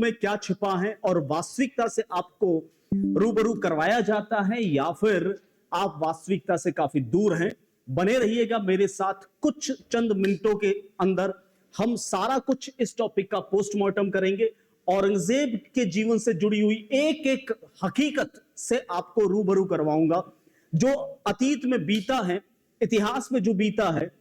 में क्या छिपा है और वास्तविकता से आपको रूबरू करवाया जाता है, या फिर आप वास्तविकता से काफी दूर हैं। बने रहिएगा मेरे साथ, कुछ चंद मिनटों के अंदर हम सारा कुछ इस टॉपिक का पोस्टमार्टम करेंगे। औरंगजेब के जीवन से जुड़ी हुई एक एक हकीकत से आपको रूबरू करवाऊंगा। जो अतीत में बीता है, इतिहास में जो बीता है,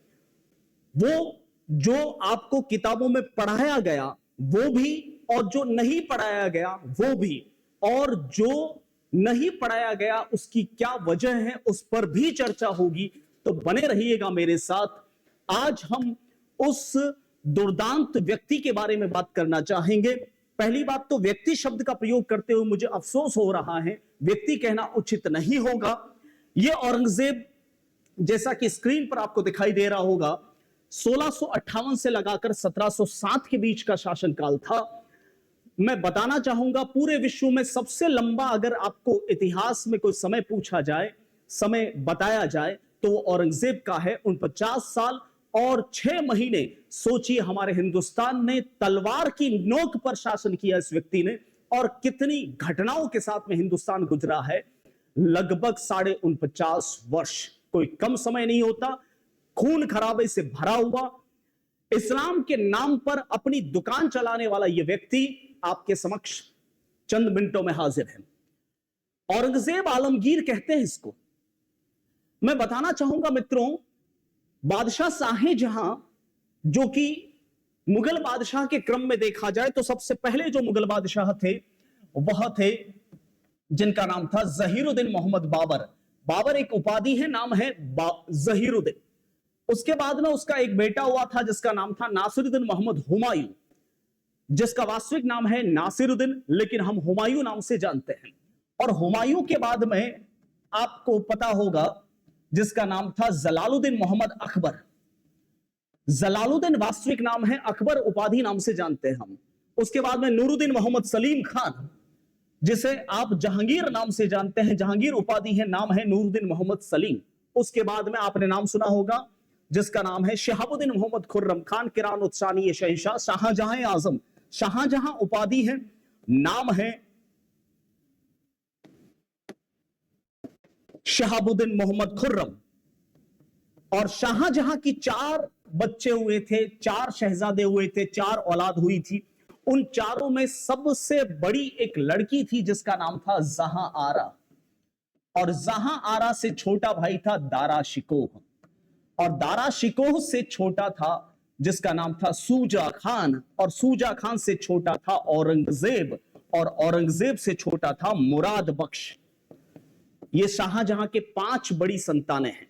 वो जो आपको किताबों में पढ़ाया गया वो भी, और जो नहीं पढ़ाया गया वो भी, और जो नहीं पढ़ाया गया उसकी क्या वजह है उस पर भी चर्चा होगी। तो बने रहिएगा मेरे साथ। आज हम उस दुर्दांत व्यक्ति के बारे में बात करना चाहेंगे। पहली बात तो व्यक्ति शब्द का प्रयोग करते हुए मुझे अफसोस हो रहा है, व्यक्ति कहना उचित नहीं होगा। यह औरंगजेब, जैसा कि स्क्रीन पर आपको दिखाई दे रहा होगा, 1658 से लगाकर 1707 के बीच का शासनकाल था। मैं बताना चाहूंगा पूरे विश्व में सबसे लंबा, अगर आपको इतिहास में कोई समय पूछा जाए, समय बताया जाए, तो वो औरंगजेब का है। 49 साल और 6 महीने सोचिए, हमारे हिंदुस्तान ने तलवार की नोक पर शासन किया इस व्यक्ति ने, और कितनी घटनाओं के साथ में हिंदुस्तान गुजरा है। लगभग 49.5 वर्ष, कोई कम समय नहीं होता। खून खराबे से भरा हुआ, इस्लाम के नाम पर अपनी दुकान चलाने वाला यह व्यक्ति आपके समक्ष चंद मिनटों में हाजिर है। औरंगजेब आलमगीर कहते हैं इसको। मैं बताना चाहूंगा मित्रों, बादशाह शाहजहां, जो कि मुगल बादशाह के क्रम में देखा जाए तो सबसे पहले जो मुगल बादशाह थे वह थे जिनका नाम था जहीरुद्दीन मोहम्मद बाबर। बाबर एक उपाधि है, नाम है जहीरुद्दीन। उसके बाद में उसका एक बेटा हुआ था जिसका नाम था नासिरुद्दीन मोहम्मद हुमायूं, जिसका वास्तविक नाम है नासिरुद्दीन, लेकिन हम हुमायूं नाम से जानते हैं। और हुमायूं के बाद में आपको पता होगा जिसका नाम था जलालुद्दीन मोहम्मद अकबर। जलालुद्दीन वास्तविक नाम है, अकबर उपाधि नाम से जानते हैं हम। उसके बाद में नूरुद्दीन मोहम्मद सलीम खान, जिसे आप जहांगीर नाम से जानते हैं, जहांगीर उपाधि है, नाम है नूरुद्दीन मोहम्मद सलीम। उसके बाद में आपने नाम सुना होगा जिसका नाम है शहाबुद्दीन मोहम्मद खुर्रम खान, किरान उत्सानी शहंशाह, शाहजहां आजम। शाहजहां उपाधि है, नाम है शहाबुद्दीन मोहम्मद खुर्रम। और शाहजहां की 4 बच्चे हुए थे, 4 शहजादे हुए थे, 4 औलाद हुई थी। उन चारों में सबसे बड़ी एक लड़की थी जिसका नाम था जहां आरा, और जहां आरा से छोटा भाई था दारा शिकोह, और दारा शिकोह से छोटा था जिसका नाम था सूजा खान, और सूजा खान से छोटा था औरंगजेब, और औरंगजेब से छोटा था मुराद बख्श। ये शाहजहां के 5 बड़ी संतानें हैं।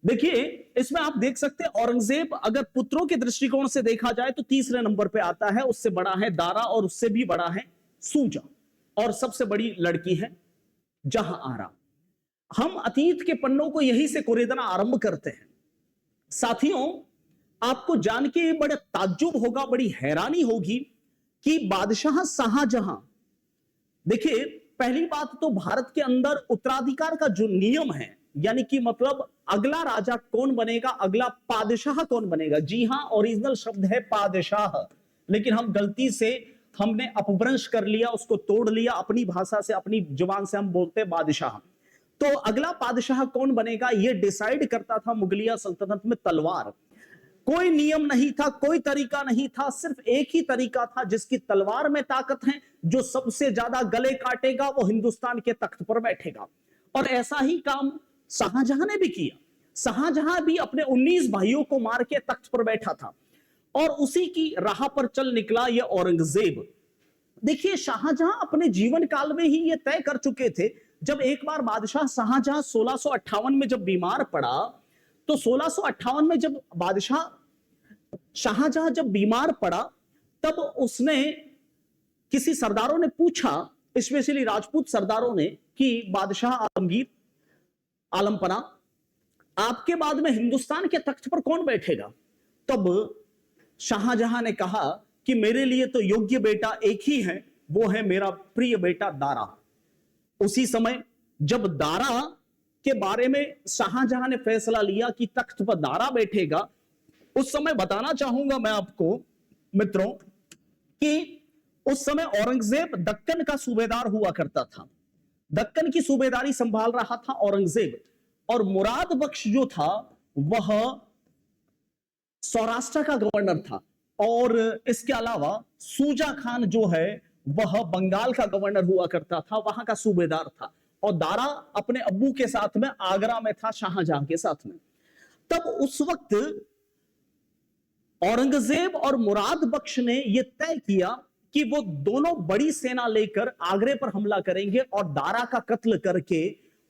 देखिए, इसमें आप देख सकते हैं औरंगजेब अगर पुत्रों के दृष्टिकोण से देखा जाए तो तीसरे नंबर पे आता है। उससे बड़ा है दारा, और उससे भी बड़ा है सूजा, और सबसे बड़ी लड़की है जहां आरा। हम अतीत के पन्नों को यहीं से कुरेदना आरंभ करते हैं। साथियों, आपको जान के बड़ा ताज्जुब होगा, बड़ी हैरानी होगी कि बादशाह शाहजहां, देखिए पहली बात तो भारत के अंदर उत्तराधिकार का जो नियम है, यानी कि मतलब अगला राजा कौन बनेगा, अगला पादशाह कौन बनेगा। जी हां, ओरिजिनल शब्द है पादशाह, लेकिन हम गलती से हमने अपभ्रंश कर लिया, उसको तोड़ लिया, अपनी भाषा से, अपनी जुबान से हम बोलते हैं बादशाह। तो अगला पादशाह कौन बनेगा यह डिसाइड करता था मुगलिया सल्तनत में तलवार। कोई नियम नहीं था, कोई तरीका नहीं था, सिर्फ एक ही तरीका था, जिसकी तलवार में ताकत है, जो सबसे ज्यादा गले काटेगा वो हिंदुस्तान के तख्त पर बैठेगा। और ऐसा ही काम शाहजहां ने भी किया। शाहजहां भी अपने 19 भाइयों को मार के तख्त पर बैठा था, और उसी की राह पर चल निकला यह औरंगजेब। देखिए, शाहजहां अपने जीवन काल में ही यह तय कर चुके थे। जब एक बार बादशाह शाहजहां 1658 में जब बीमार पड़ा, तो 1658 में जब बादशाह शाहजहां जब बीमार पड़ा, तब उसने, किसी सरदारों ने पूछा, स्पेशली राजपूत सरदारों ने, कि बादशाह आलमगीर, आलमपना, आपके बाद में हिंदुस्तान के तख्त पर कौन बैठेगा। तब शाहजहां ने कहा कि मेरे लिए तो योग्य बेटा एक ही है, वो है मेरा प्रिय बेटा दारा। उसी समय जब दारा के बारे में शाहजहां ने फैसला लिया कि तख्त पर दारा बैठेगा, उस समय बताना चाहूंगा मैं आपको मित्रों कि उस समय औरंगजेब दक्कन का सूबेदार हुआ करता था। दक्कन की सूबेदारी संभाल रहा था औरंगजेब, और मुराद बख्श जो था वह सौराष्ट्र का गवर्नर था, और इसके अलावा सूजा खान जो है वह बंगाल का गवर्नर हुआ करता था, वहां का सूबेदार था। और दारा अपने अब्बू के साथ में आगरा में था, शाहजहां के साथ में। तब उस वक्त औरंगजेब और मुराद बख्श ने यह तय किया कि वो दोनों बड़ी सेना लेकर आगरे पर हमला करेंगे और दारा का कत्ल करके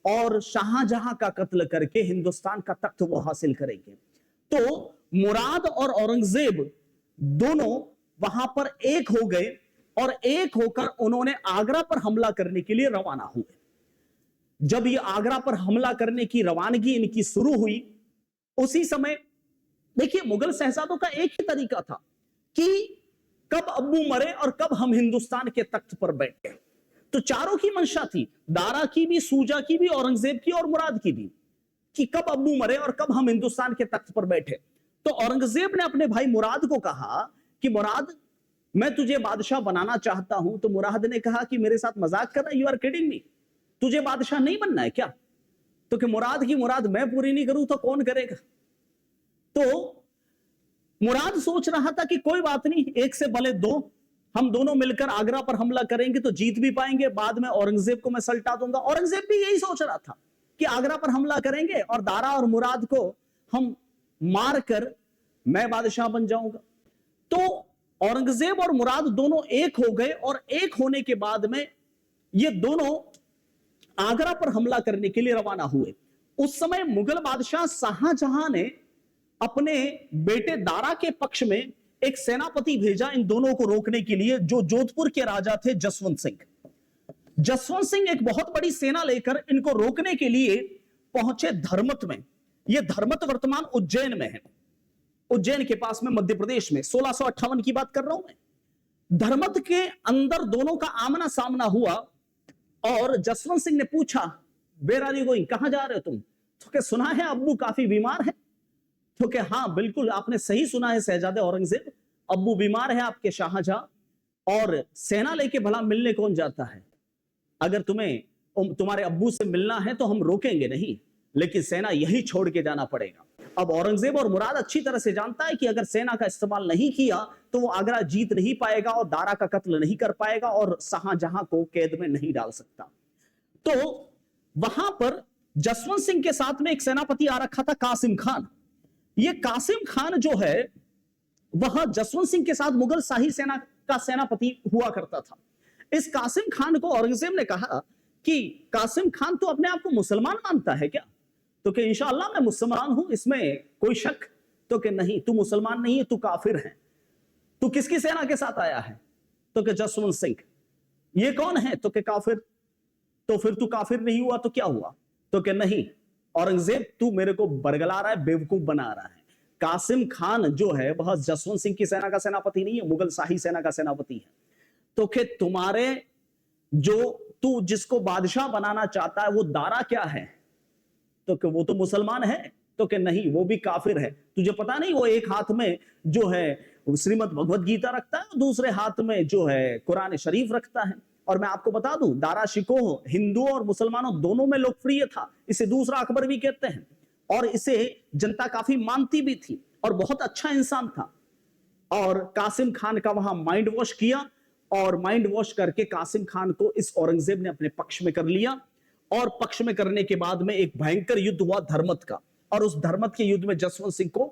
और शाहजहां का कत्ल करके हिंदुस्तान का तख्त वो हासिल करेंगे। तो मुराद और औरंगजेब दोनों वहां पर एक हो गए, और एक होकर उन्होंने आगरा पर हमला करने के लिए रवाना हुए। जब ये आगरा पर हमला करने की रवानगी इनकी शुरू हुई, उसी समय देखिए मुगल शहजादों का एक ही तरीका था कि कब अब्बू मरे और कब हम हिंदुस्तान के तख्त पर बैठे। तो चारों की मंशा थी, दारा की भी, सूजा की भी, औरंगजेब की और मुराद की भी, कि कब अब्बू मरे और कब हम हिंदुस्तान के तख्त पर बैठे। तो औरंगजेब ने अपने भाई मुराद को कहा कि मुराद, मैं तुझे बादशाह बनाना चाहता हूं। तो मुराद ने कहा कि मेरे साथ मजाक कर रहा है, यू आर किडिंग मी, तुझे बादशाह नहीं बनना है क्या? तो कि मुराद की मुराद मैं पूरी नहीं करूं तो कौन करेगा? तो मुराद सोच रहा था कि कोई बात नहीं, एक से भले दो, हम दोनों मिलकर आगरा पर हमला करेंगे तो जीत भी पाएंगे, बाद में औरंगजेब को मैं सल्टा दूंगा। औरंगजेब भी यही सोच रहा था कि आगरा पर हमला करेंगे और दारा और मुराद को हम मारकर मैं बादशाह बन जाऊंगा। तो औरंगजेब और मुराद दोनों एक हो गए, और एक होने के बाद में ये दोनों आगरा पर हमला करने के लिए रवाना हुए। उस समय मुगल बादशाह शाहजहां ने अपने बेटे दारा के पक्ष में एक सेनापति भेजा इन दोनों को रोकने के लिए, जो जोधपुर के राजा थे जसवंत सिंह। जसवंत सिंह एक बहुत बड़ी सेना लेकर इनको रोकने के लिए पहुंचे धर्मत में। यह धर्मत वर्तमान उज्जैन में है, उज्जैन के पास में मध्य प्रदेश में। 1658 की बात कर रहा हूं मैं। धर्मत के अंदर दोनों का आमना सामना हुआ, और जसवंत सिंह ने पूछा, वेयर आर यू गोइंग, कहां जा रहे हो तुम? तो क्या सुना है अब्बू काफी बीमार है? तो क्या हाँ बिल्कुल आपने सही सुना है शहजादे औरंगजेब, अब्बू बीमार है आपके शाहजहां, और सेना लेके भला मिलने कौन जाता है? अगर तुम्हारे अब्बू से मिलना है तो हम रोकेंगे नहीं, लेकिन सेना यही छोड़ के जाना पड़ेगा। अब औरंगजेब और मुराद अच्छी तरह से जानता है कि अगर सेना का इस्तेमाल नहीं किया तो वो आगरा जीत नहीं पाएगा और दारा का कत्ल नहीं कर पाएगा और शाहजहां को कैद में नहीं डाल सकता। तो वहां पर जसवंत सिंह के साथ में एक सेनापति आ रखा था, कासिम खान। ये कासिम खान जो है वह जसवंत सिंह के साथ मुगल शाही सेना का सेनापति हुआ करता था। इस कासिम खान को औरंगजेब ने कहा कि कासिम खान तो अपने आप को मुसलमान मानता है क्या? तो कि इंशाअल्लाह मैं मुसलमान हूं, इसमें कोई शक? तो कि नहीं, तू मुसलमान नहीं है, तू काफिर है। तू किसकी सेना के साथ आया है? तो कि जसवंत सिंह। ये कौन है? तो कि काफिर। तो फिर तू काफिर नहीं हुआ तो क्या हुआ? तो कि नहीं औरंगजेब, तू मेरे को बरगला रहा है, बेवकूफ बना रहा है। कासिम खान जो है वह जसवंत सिंह की सेना का सेनापति नहीं है, मुगल शाही सेना का सेनापति है। तो कि तुम्हारे जो तू जिसको बादशाह बनाना चाहता है वो दारा क्या है? तो कि वो तो मुसलमान है। तो कि नहीं, वो भी काफिर है। तुझे पता नहीं, वो एक हाथ में जो है श्रीमद् भगवत गीता रखता है, दूसरे हाथ में जो है कुरान शरीफ रखता है। और मैं आपको बता दूं, दारा शिकोह हिंदुओं और मुसलमानों दोनों में लोकप्रिय था। इसे दूसरा अकबर भी कहते हैं, और इसे जनता काफी मानती भी थी, और बहुत अच्छा इंसान था। और कासिम खान का वहां माइंड वॉश किया, और माइंड वॉश करके कासिम खान को इस औरंगजेब ने अपने पक्ष में कर लिया। और पक्ष में करने के बाद में एक भयंकर युद्ध हुआ धर्मत का, और उस धर्मत के युद्ध में जसवंत सिंह को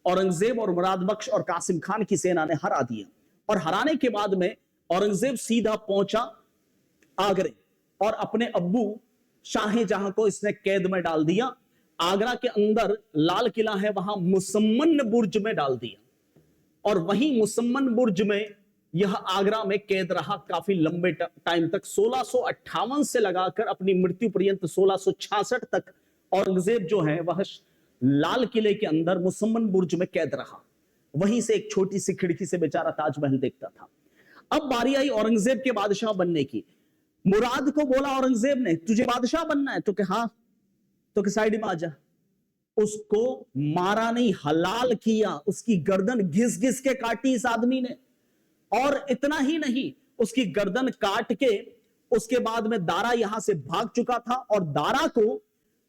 औरंगजेब और मुराद बख्श और कासिम खान की सेना ने हरा दिया। और हराने के बाद में औरंगजेब सीधा पहुंचा आगरे, और अपने अब्बू शाहजहां को इसने कैद में डाल दिया। आगरा के अंदर लाल किला है, वहां मुसम्मन बुर्ज में डाल दिया, और वहीं मुसम्मन बुर्ज में यह आगरा में कैद रहा काफी लंबे टाइम तक। 1658 से लगाकर अपनी मृत्यु पर्यंत 1666 तक औरंगजेब जो है वह लाल किले के अंदर मुसम्मन बुर्ज में कैद रहा। वहीं से एक छोटी सी खिड़की से बेचारा ताजमहल देखता था। अब बारी आई औरंगजेब के बादशाह बनने की। मुराद को बोला औरंगजेब ने, तुझे बादशाह बनना है? तो कि हाँ। तो कि साइड में आ जा। उसको मारा नहीं, हलाल किया, उसकी गर्दन घिस घिस के काटी इस आदमी ने। और इतना ही नहीं, उसकी गर्दन काट के उसके बाद में दारा यहां से भाग चुका था। और दारा को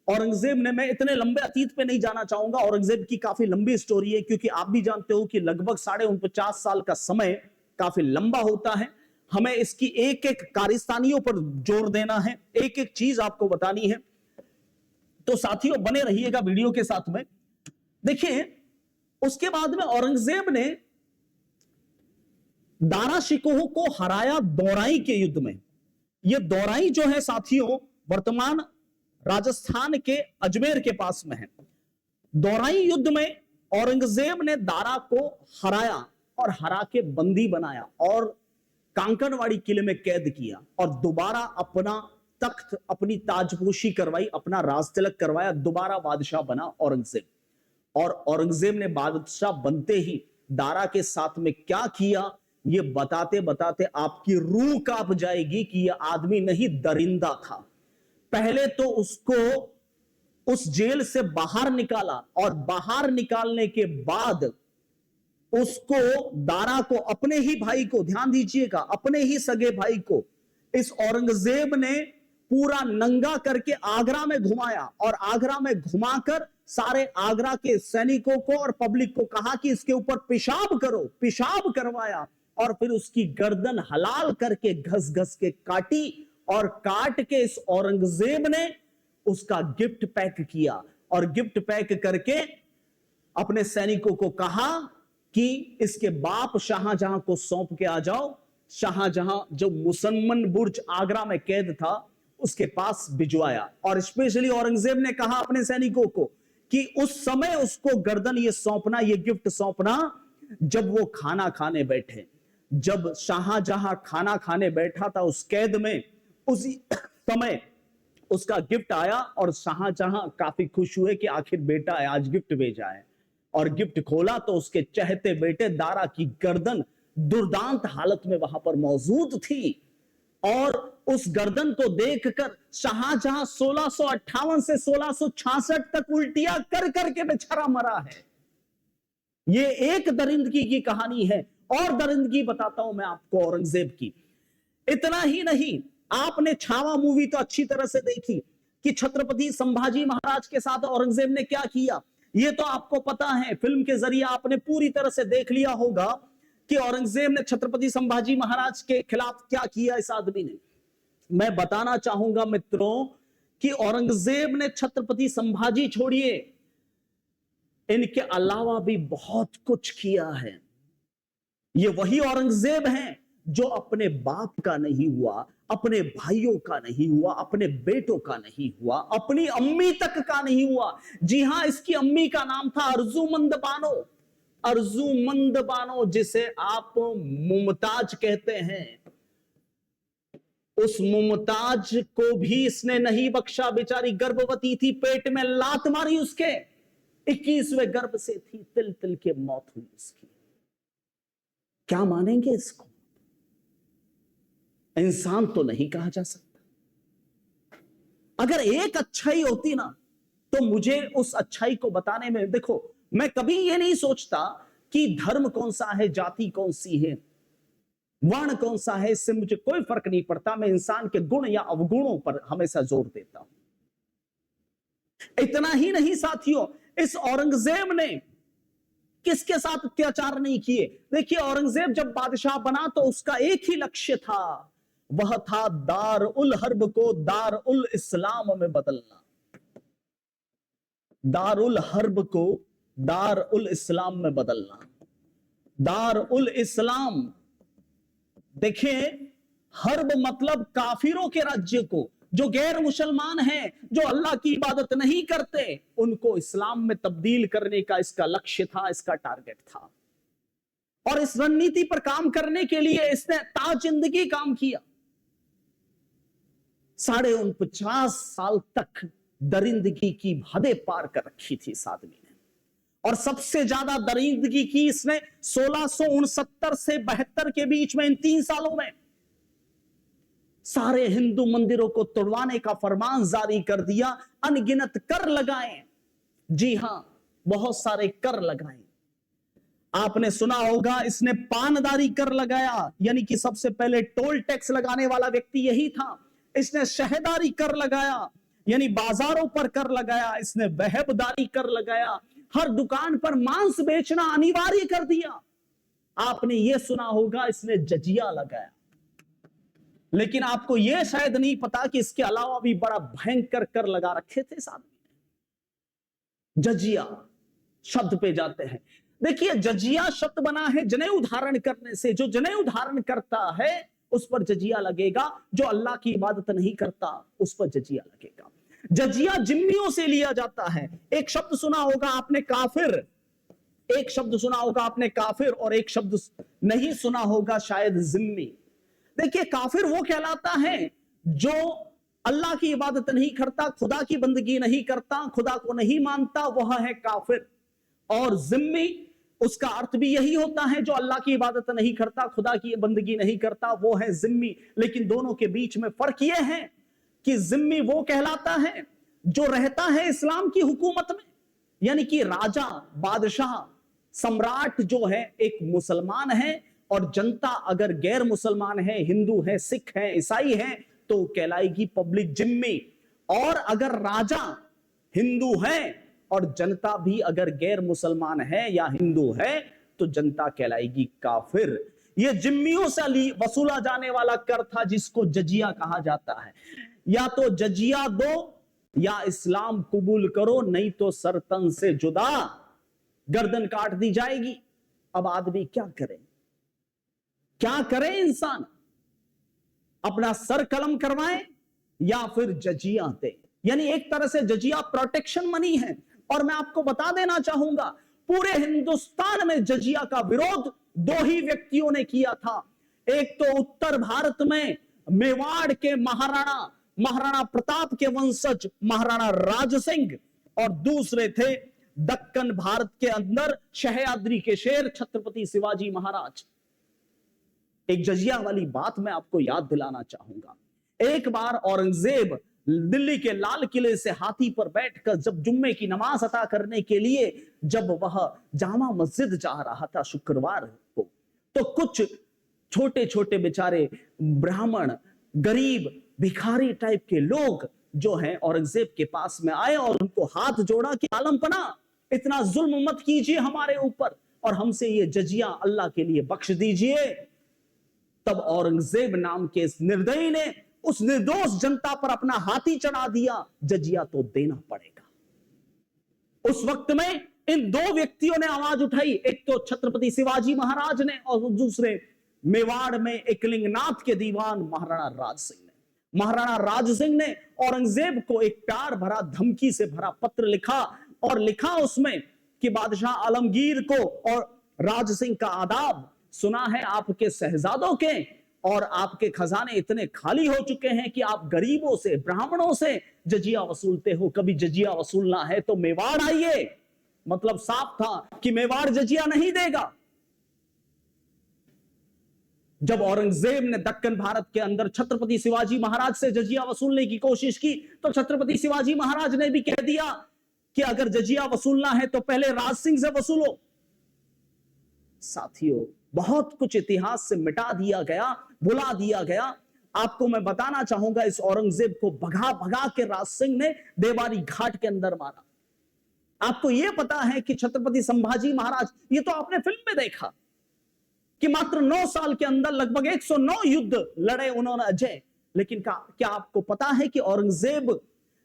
औरंगजेब ने, मैं इतने लंबे अतीत पे नहीं जाना चाहूंगा, औरंगजेब की काफी लंबी स्टोरी है, क्योंकि आप भी जानते हो कि लगभग 49.5 साल का समय काफी लंबा होता है। हमें इसकी एक एक कारस्तानियों पर जोर देना है, एक एक चीज आपको बतानी है। तो साथियों बने रहिएगा वीडियो के साथ में। देखिए उसके बाद में औरंगजेब ने दारा शिकोह को हराया दौराई के युद्ध में। यह दौराई जो है साथियों वर्तमान राजस्थान के अजमेर के पास में है। दौराई युद्ध में औरंगजेब ने दारा को हराया और हरा के बंदी बनाया और कांकरवाड़ी किले में कैद किया और दोबारा अपना तख्त, अपनी ताजपोशी करवाई, अपना राज तिलक करवाया, दोबारा बादशाह बना औरंगजेब। और औरंगजेब ने बादशाह बनते ही दारा के साथ में क्या किया, ये बताते बताते आपकी रूह कांप जाएगी कि यह आदमी नहीं दरिंदा था। पहले तो उसको उस जेल से बाहर निकाला और बाहर निकालने के बाद उसको, दारा को, अपने ही भाई को, ध्यान दीजिएगा, अपने ही सगे भाई को इस औरंगजेब ने पूरा नंगा करके आगरा में घुमाया और आगरा में घुमाकर सारे आगरा के सैनिकों को और पब्लिक को कहा कि इसके ऊपर पेशाब करो, पेशाब करवाया और फिर उसकी गर्दन हलाल करके घस घस के काटी और काट के इस औरंगजेब ने उसका गिफ्ट पैक किया और गिफ्ट पैक करके अपने सैनिकों को कहा कि इसके बाप शाहजहां को सौंप के आ जाओ। शाहजहां जो मुसलमान बुर्ज आगरा में कैद था उसके पास भिजवाया और स्पेशली औरंगजेब ने कहा अपने सैनिकों को कि उस समय उसको गर्दन ये सौंपना, ये गिफ्ट सौंपना जब वो खाना खाने बैठे। जब शाहजहां खाना खाने बैठा था उस कैद में, उसी समय उसका गिफ्ट आया और शाहजहां काफी खुश हुए कि आखिर बेटा है, आज गिफ्ट भेजा है। और गिफ्ट खोला तो उसके चहते बेटे दारा की गर्दन दुर्दांत हालत में वहां पर मौजूद थी। और उस गर्दन को देखकर शाहजहां 1658 से 1666 तक उल्टियां कर करके बेचारा मरा है। ये एक दरिंदगी की कहानी है। और दरिंदगी बताता हूं मैं आपको औरंगजेब की। इतना ही नहीं, आपने छावा मूवी तो अच्छी तरह से देखी कि छत्रपति संभाजी महाराज के साथ औरंगजेब ने क्या किया, ये तो आपको पता है। फिल्म के जरिए आपने पूरी तरह से देख लिया होगा कि औरंगजेब ने छत्रपति संभाजी महाराज के खिलाफ क्या किया इस आदमी ने। मैं बताना चाहूंगा मित्रों कि औरंगजेब ने छत्रपति संभाजी छोड़िए, इनके अलावा भी बहुत कुछ किया है। ये वही औरंगजेब हैं जो अपने बाप का नहीं हुआ, अपने भाइयों का नहीं हुआ, अपने बेटों का नहीं हुआ, अपनी अम्मी तक का नहीं हुआ। जी हां, इसकी अम्मी का नाम था अर्जुमंद बानो। अर्जुमंद बानो जिसे आप मुमताज कहते हैं, उस मुमताज को भी इसने नहीं बख्शा। बेचारी गर्भवती थी, पेट में लात मारी उसके, 21वें गर्भ से थी, तिल तिल के मौत हुई उसकी। क्या मानेंगे इसको? इंसान तो नहीं कहा जा सकता। अगर एक अच्छाई होती ना तो मुझे उस अच्छाई को बताने में, देखो मैं कभी ये नहीं सोचता कि धर्म कौन सा है, जाति कौन सी है, वर्ण कौन सा है, इससे मुझे कोई फर्क नहीं पड़ता। मैं इंसान के गुण या अवगुणों पर हमेशा जोर देता हूं। इतना ही नहीं साथियों, इस औरंगजेब ने किसके साथ अत्याचार नहीं किए। देखिए औरंगजेब जब बादशाह बना तो उसका एक ही लक्ष्य था, वह था दार उल हर्ब को दार उल इस्लाम में बदलना। दार उल हर्ब को दार उल इस्लाम में बदलना। दार उल इस्लाम, देखिए हर्ब मतलब काफिरों के राज्य को, जो गैर मुसलमान हैं, जो अल्लाह की इबादत नहीं करते, उनको इस्लाम में तब्दील करने का इसका लक्ष्य था, इसका टारगेट था। और इस रणनीति पर काम करने के लिए इसने ताजिंदगी काम किया। 49.5 साल तक दरिंदगी की हदें पार कर रखी थी इस आदमी ने। और सबसे ज्यादा दरिंदगी की इसने 1669 से 72 के बीच में, इन 3 सालों में सारे हिंदू मंदिरों को तोड़वाने का फरमान जारी कर दिया। अनगिनत कर लगाए, जी हां बहुत सारे कर लगाए। आपने सुना होगा इसने पानदारी कर लगाया, यानी कि सबसे पहले टोल टैक्स लगाने वाला व्यक्ति यही था। इसने शहदारी कर लगाया, यानी बाजारों पर कर लगाया। इसने वहबदारी कर लगाया, हर दुकान पर मांस बेचना अनिवार्य कर दिया। आपने यह सुना होगा इसने जजिया लगाया। लेकिन आपको यह शायद नहीं पता कि इसके अलावा भी बड़ा भयंकर कर लगा रखे थे साहब। जजिया शब्द पे जाते हैं। देखिए, जजिया शब्द बना है जनेऊ धारण करने से। जो जनेऊ धारण करता है उस पर जजिया लगेगा, जो अल्लाह की इबादत नहीं करता उस पर जजिया लगेगा। जजिया जिम्मियों से लिया जाता है। एक शब्द सुना होगा आपने काफिर, एक शब्द सुना होगा आपने काफिर, और एक शब्द नहीं सुना होगा शायद जिम्मी। देखिए, काफिर वो कहलाता है जो अल्लाह की इबादत नहीं करता, खुदा की बंदगी नहीं करता, खुदा को नहीं मानता, वह है काफिर। और जिम्मी, उसका अर्थ भी यही होता है जो अल्लाह की इबादत नहीं करता, खुदा की बंदगी नहीं करता, वो है जिम्मी। लेकिन दोनों के बीच में फर्क यह है कि जिम्मी वो कहलाता है जो रहता है इस्लाम की हुकूमत में, यानी कि राजा, बादशाह, सम्राट जो है एक मुसलमान है, और जनता अगर गैर मुसलमान है, हिंदू है, सिख है, ईसाई है, तो कहलाएगी पब्लिक जिम्मी। और अगर राजा हिंदू है और जनता भी अगर गैर मुसलमान है या हिंदू है तो जनता कहलाएगी काफिर। यह जिम्मियों से वसूला जाने वाला कर था जिसको जजिया कहा जाता है। या तो जजिया दो या इस्लाम कबूल करो, नहीं तो सरतन से जुदा गर्दन काट दी जाएगी। अब आदमी क्या करे, क्या करे इंसान? अपना सर कलम करवाए या फिर जजिया दे? यानी एक तरह से जजिया प्रोटेक्शन मनी है। और मैं आपको बता देना चाहूंगा, पूरे हिंदुस्तान में जजिया का विरोध दो ही व्यक्तियों ने किया था। एक तो उत्तर भारत में मेवाड़ के महाराणा प्रताप के वंशज महाराणा राज सिंह, और दूसरे थे दक्कन भारत के अंदर सह्याद्री के शेर छत्रपति शिवाजी महाराज। एक जजिया वाली बात मैं आपको याद दिलाना चाहूंगा। एक बार औरंगजेब दिल्ली के लाल किले से हाथी पर बैठकर जब जुम्मे की नमाज अता करने के लिए जब वह जामा मस्जिद जा रहा था शुक्रवार को, तो कुछ छोटे छोटे बेचारे ब्राह्मण, गरीब, भिखारी टाइप के लोग जो हैं औरंगजेब के पास में आए और उनको हाथ जोड़ा कि आलमपना, इतना जुल्म मत कीजिए हमारे ऊपर, और हमसे ये जजिया अल्लाह के लिए बख्श दीजिए। तब औरंगजेब नाम के इस निर्दयी ने उस निर्दोष जनता पर अपना हाथी चढ़ा दिया, जजिया तो देना पड़ेगा। उस वक्त में इन दो व्यक्तियों ने आवाज उठाई, एक तो छत्रपति शिवाजी महाराज ने और दूसरे मेवाड़ में एकलिंगनाथ के दीवान महाराणा राज सिंह ने। महाराणा राज सिंह ने औरंगजेब को एक प्यार भरा, धमकी से भरा पत्र लिखा, और लिखा उसमें कि बादशाह आलमगीर को और राज सिंह का आदाब, सुना है आपके शहजादों के और आपके खजाने इतने खाली हो चुके हैं कि आप गरीबों से, ब्राह्मणों से जजिया वसूलते हो। कभी जजिया वसूलना है तो मेवाड़ आइए। मतलब साफ था कि मेवाड़ जजिया नहीं देगा। जब औरंगजेब ने दक्कन भारत के अंदर छत्रपति शिवाजी महाराज से जजिया वसूलने की कोशिश की, तो छत्रपति शिवाजी महाराज ने भी कह दिया कि अगर जजिया वसूलना है तो पहले राज सिंह से वसूलो। साथियों, बहुत कुछ इतिहास से मिटा दिया गया, भुला दिया गया। आपको मैं बताना चाहूंगा, इस औरंगजेब को भगा भगा के राज सिंह ने देवारी घाट के अंदर मारा। आपको यह पता है कि छत्रपति संभाजी महाराज, ये तो आपने फिल्म में देखा कि मात्र 9 साल के अंदर लगभग 109 युद्ध लड़े उन्होंने अजय। लेकिन क्या आपको पता है कि औरंगजेब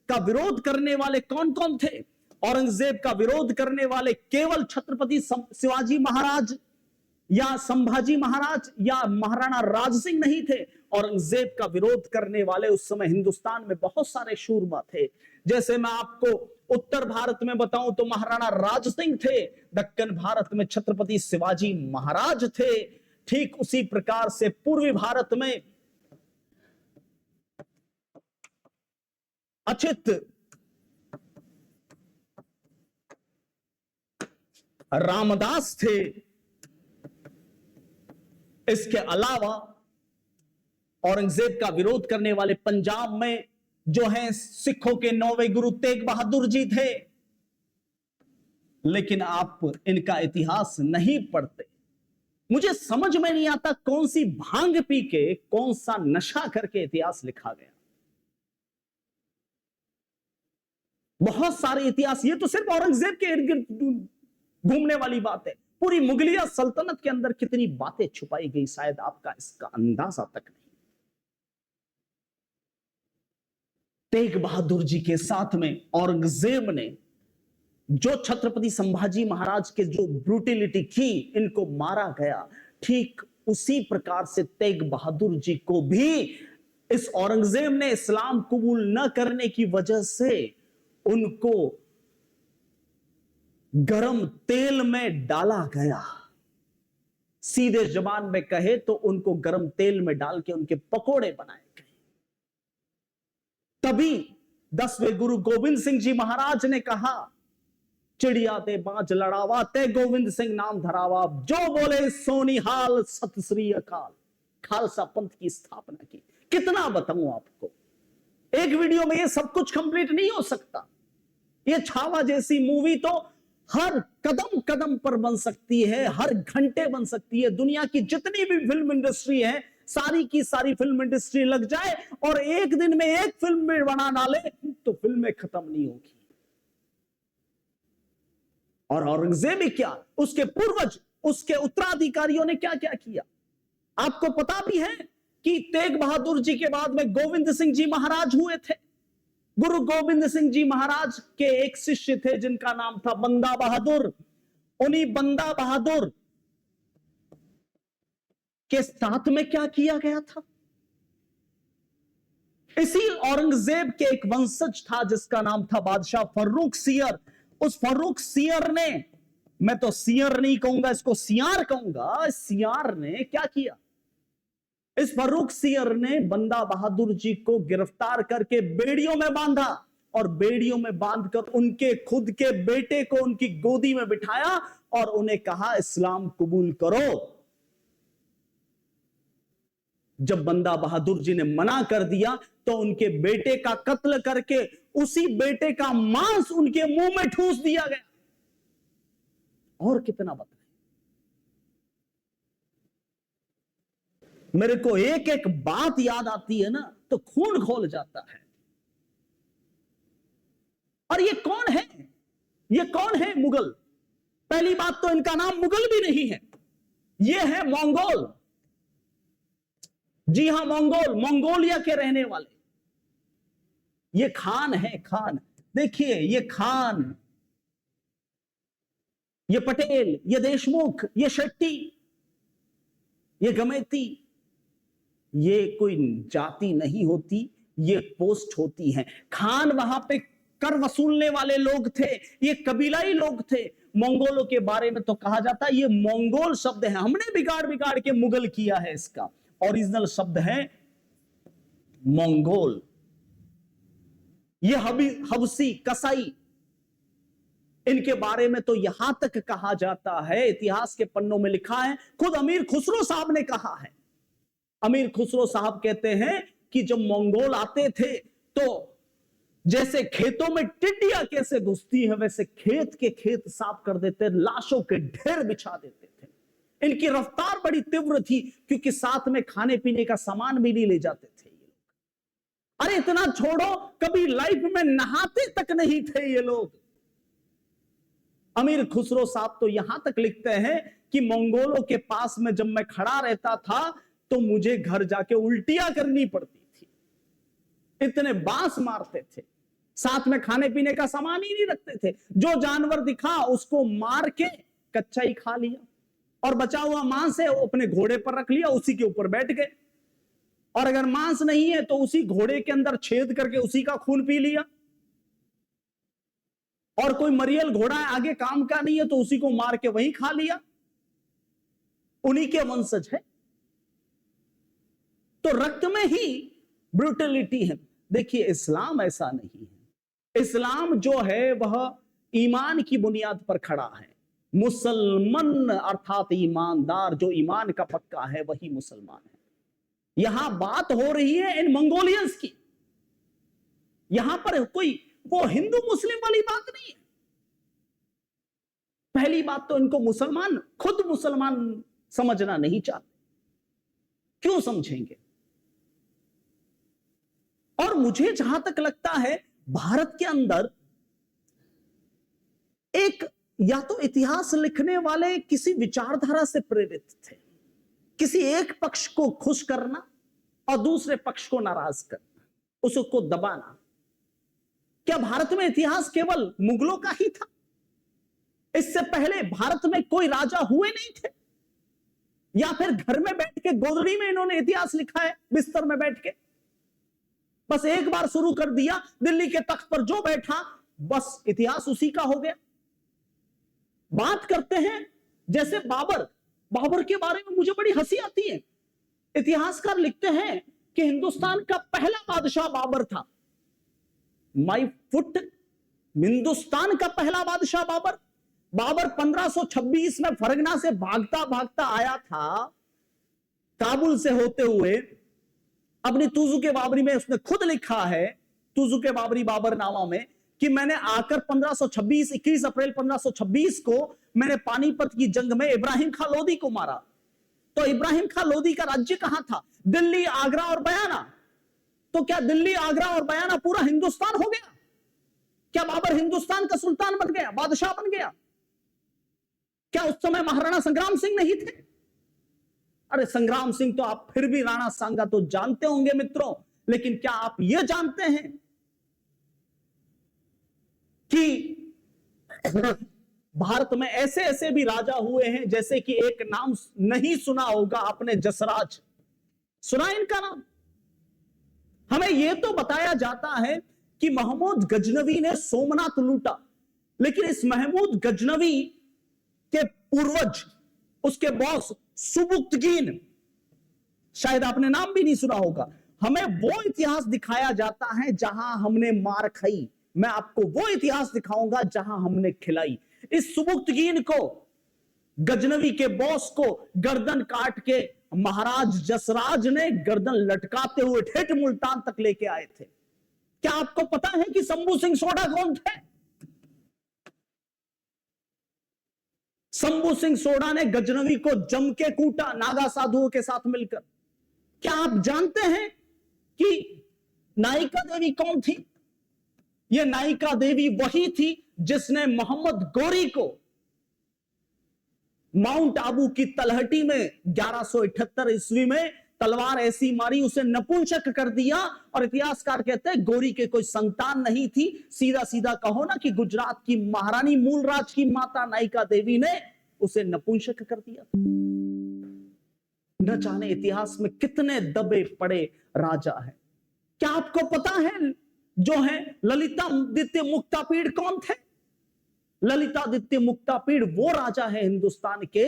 का विरोध करने वाले कौन कौन थे? औरंगजेब का विरोध करने वाले केवल छत्रपति शिवाजी महाराज या संभाजी महाराज या महाराणा राज सिंह नहीं थे। औरंगजेब का विरोध करने वाले उस समय हिंदुस्तान में बहुत सारे शूरमा थे। जैसे मैं आपको उत्तर भारत में बताऊं तो महाराणा राज सिंह थे, दक्कन भारत में छत्रपति शिवाजी महाराज थे। ठीक उसी प्रकार से पूर्वी भारत में अचित रामदास थे। इसके अलावा औरंगजेब का विरोध करने वाले पंजाब में जो हैं सिखों के 9वें गुरु तेग बहादुर जी थे। लेकिन आप इनका इतिहास नहीं पढ़ते। मुझे समझ में नहीं आता कौन सी भांग पी के, कौन सा नशा करके इतिहास लिखा गया। बहुत सारे इतिहास, ये तो सिर्फ औरंगजेब के इर्द गिर्द घूमने वाली बात है। पूरी मुगलिया सल्तनत के अंदर कितनी बातें छुपाई गई, शायद आपका इसका अंदाजा तक नहीं। तेग बहादुर जी के साथ में औरंगजेब ने जो छत्रपति संभाजी महाराज के जो ब्रूटिलिटी की, इनको मारा गया, ठीक उसी प्रकार से तेग बहादुर जी को भी इस औरंगजेब ने इस्लाम कबूल न करने की वजह से उनको गरम तेल में डाला गया। सीधे जबान में कहे तो उनको गरम तेल में डाल के उनके पकोड़े बनाए गए। तभी 10वें गुरु गोविंद सिंह जी महाराज ने कहा, चिड़िया ते बाज लड़ावा, ते गोविंद सिंह नाम धरावा, जो बोले सोनिहाल, सत श्री अकाल। खालसा पंथ की स्थापना की। कितना बताऊं आपको, एक वीडियो में ये सब कुछ कंप्लीट नहीं हो सकता। ये छावा जैसी मूवी तो हर कदम कदम पर बन सकती है, हर घंटे बन सकती है। दुनिया की जितनी भी फिल्म इंडस्ट्री है, सारी की सारी फिल्म इंडस्ट्री लग जाए और एक दिन में एक फिल्म में बना डाले तो फिल्में खत्म नहीं होगी। और औरंगजेब ही क्या, उसके पूर्वज, उसके उत्तराधिकारियों ने क्या क्या किया। आपको पता भी है कि तेग बहादुर जी के बाद में गोविंद सिंह जी महाराज हुए थे। गुरु गोविंद सिंह जी महाराज के एक शिष्य थे जिनका नाम था बंदा बहादुर। उन्हीं बंदा बहादुर के साथ में क्या किया गया था, इसी औरंगजेब के एक वंशज था जिसका नाम था बादशाह फर्रुख सियर। उस फर्रुख सियर ने, मैं तो सियर नहीं कहूंगा, इसको सियार कहूंगा, सियार ने क्या किया, इस फर्रुख सियर ने बंदा बहादुर जी को गिरफ्तार करके बेड़ियों में बांधा और बेड़ियों में बांधकर उनके खुद के बेटे को उनकी गोदी में बिठाया और उन्हें कहा इस्लाम कबूल करो। जब बंदा बहादुर जी ने मना कर दिया तो उनके बेटे का कत्ल करके उसी बेटे का मांस उनके मुंह में ठूस दिया गया। और कितना बताएं, मेरे को एक एक बात याद आती है ना तो खून खौल जाता है। और ये कौन है, ये कौन है मुगल? पहली बात तो इनका नाम मुगल भी नहीं है, ये है मंगोल। जी हां, मंगोल, मंगोलिया के रहने वाले। ये खान है, खान। देखिए, ये खान, ये पटेल, ये देशमुख, ये शेट्टी, ये गमेती, ये कोई जाति नहीं होती, ये पोस्ट होती है। खान वहां पे कर वसूलने वाले लोग थे, ये कबीलाई लोग थे। मंगोलों के बारे में तो कहा जाता है ये मंगोल शब्द है, हमने बिगाड़ बिगाड़ के मुगल किया है। इसका ओरिजिनल शब्द है मंगोल। ये हबसी, कसाई, इनके बारे में तो यहां तक कहा जाता है, इतिहास के पन्नों में लिखा है, खुद अमीर खुसरो साहब ने कहा है। अमीर खुसरो साहब कहते हैं कि जब मंगोल आते थे तो जैसे खेतों में टिड्डियां कैसे घुसती है वैसे खेत के खेत साफ कर देते, लाशों के ढेर बिछा देते थे। इनकी रफ्तार बड़ी तीव्र थी क्योंकि साथ में खाने पीने का सामान भी नहीं ले जाते थे ये लोग। अरे इतना छोड़ो, कभी लाइफ में नहाते तक नहीं थे ये लोग। अमीर खुसरो साहब तो यहां तक लिखते हैं कि मंगोलों के पास में जब मैं खड़ा रहता था तो मुझे घर जाके उल्टियां करनी पड़ती थी, इतने बांस मारते थे। साथ में खाने पीने का सामान ही नहीं रखते थे, जो जानवर दिखा उसको मार के कच्चा ही खा लिया और बचा हुआ मांस है वो अपने घोड़े पर रख लिया, उसी के ऊपर बैठ गए। और अगर मांस नहीं है तो उसी घोड़े के अंदर छेद करके उसी का खून पी लिया। और कोई मरियल घोड़ा आगे काम का नहीं है तो उसी को मार के वहीं खा लिया। उन्हीं के वंशज है। तो रक्त में ही ब्रूटलिटी है। देखिए, इस्लाम ऐसा नहीं है। इस्लाम जो है वह ईमान की बुनियाद पर खड़ा है। मुसलमान अर्थात ईमानदार, जो ईमान का पक्का है वही मुसलमान है। यहां बात हो रही है इन मंगोलियंस की। यहां पर कोई वो हिंदू मुस्लिम वाली बात नहीं है। पहली बात तो इनको मुसलमान, खुद मुसलमान समझना नहीं चाहते, क्यों समझेंगे? और मुझे जहां तक लगता है भारत के अंदर एक, या तो इतिहास लिखने वाले किसी विचारधारा से प्रेरित थे, किसी एक पक्ष को खुश करना और दूसरे पक्ष को नाराज करना, उसको दबाना। क्या भारत में इतिहास केवल मुगलों का ही था? इससे पहले भारत में कोई राजा हुए नहीं थे? या फिर घर में बैठ के गोदड़ी में इन्होंने इतिहास लिखा है, बिस्तर में बैठ के? बस एक बार शुरू कर दिया, दिल्ली के तख्त पर जो बैठा बस इतिहास उसी का हो गया। बात करते हैं जैसे बाबर के बारे में मुझे बड़ी हंसी आती है। इतिहासकार लिखते हैं कि हिंदुस्तान का पहला बादशाह बाबर था। माय फुट, हिंदुस्तान का पहला बादशाह बाबर 1526 में फरगना से भागता भागता आया था, काबुल से होते हुए। अपनी तुजुक बाबरी में उसने खुद लिखा है, तुजुक बाबरी बाबरनामा में, कि मैंने आकर 21 अप्रैल 1526 को मैंने पानीपत की जंग में इब्राहिम खां लोदी को मारा। तो इब्राहिम खां लोदी का राज्य कहां था? दिल्ली, आगरा और बयाना। तो क्या दिल्ली, आगरा और बयाना पूरा हिंदुस्तान हो गया? क्या बाबर हिंदुस्तान का सुल्तान बन गया, बादशाह बन गया? क्या उस समय महाराणा संग्राम सिंह नहीं थे? अरे संग्राम सिंह तो आप फिर भी राणा सांगा तो जानते होंगे मित्रों, लेकिन क्या आप यह जानते हैं कि भारत में ऐसे ऐसे भी राजा हुए हैं, जैसे कि एक नाम नहीं सुना होगा आपने, जसराज। सुना इनका नाम? हमें यह तो बताया जाता है कि महमूद गजनवी ने सोमनाथ लूटा, लेकिन इस महमूद गजनवी के पूर्वज, उसके बॉस सुबुक्तगीन, शायद आपने नाम भी नहीं सुना होगा। हमें वो इतिहास दिखाया जाता है जहां हमने मार खाई। मैं आपको वो इतिहास दिखाऊंगा जहां हमने खिलाई। इस सुबुक्तगीन को, गजनवी के बॉस को गर्दन काट के महाराज जसराज ने गर्दन लटकाते हुए ठेठ मुल्तान तक लेके आए थे। क्या आपको पता है कि शंभू सिंह सोढ़ा कौन थे? शंभू सिंह सोढ़ा ने गजनवी को जम के कूटा, नागा साधुओं के साथ मिलकर। क्या आप जानते हैं कि नायिका देवी कौन थी? यह नायिका देवी वही थी जिसने मोहम्मद गोरी को माउंट आबू की तलहटी में 1178 ईस्वी में तलवार ऐसी मारी, उसे नपुंसक कर दिया। और इतिहासकार कहते हैं गोरी के कोई संतान नहीं थी। सीधा सीधा कहो ना कि गुजरात की महारानी मूलराज की माता नायिका देवी ने उसे नपुंसक कर दिया। न जाने इतिहास में कितने दबे पड़े राजा हैं। क्या आपको पता है जो है ललितादित्य मुक्तापीड़ कौन थे? ललितादित्य मुक्तापीड़ वो राजा है हिंदुस्तान के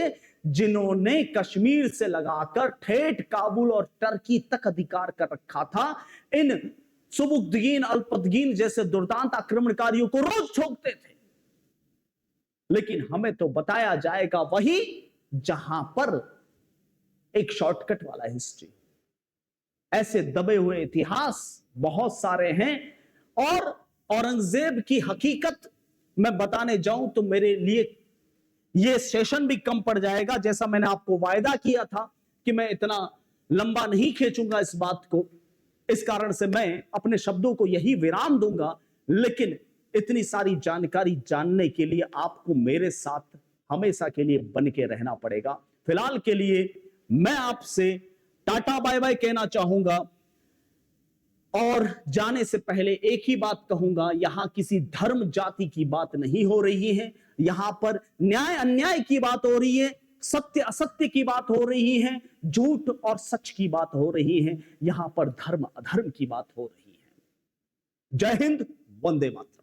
जिन्होंने कश्मीर से लगाकर ठेठ काबुल और टर्की तक अधिकार कर रखा था। इन सुबुक्तगीन, अल्पतगीन जैसे दुर्दांत आक्रमणकारियों को रोज ठोकते थे। लेकिन हमें तो बताया जाएगा वही जहां पर एक शॉर्टकट वाला हिस्ट्री। ऐसे दबे हुए इतिहास बहुत सारे हैं। और औरंगजेब की हकीकत मैं बताने जाऊं तो मेरे लिए यह सेशन भी कम पड़ जाएगा। जैसा मैंने आपको वायदा किया था कि मैं इतना लंबा नहीं खींचूंगा इस बात को, इस कारण से मैं अपने शब्दों को यही विराम दूंगा। लेकिन इतनी सारी जानकारी जानने के लिए आपको मेरे साथ हमेशा के लिए बन के रहना पड़ेगा। फिलहाल के लिए मैं आपसे टाटा बाय बाय कहना चाहूंगा। और जाने से पहले एक ही बात कहूंगा, यहां किसी धर्म जाति की बात नहीं हो रही है। यहां पर न्याय अन्याय की बात हो रही है, सत्य असत्य की बात हो रही है, झूठ और सच की बात हो रही है। यहां पर धर्म अधर्म की बात हो रही है। जय हिंद, वंदे मातरम।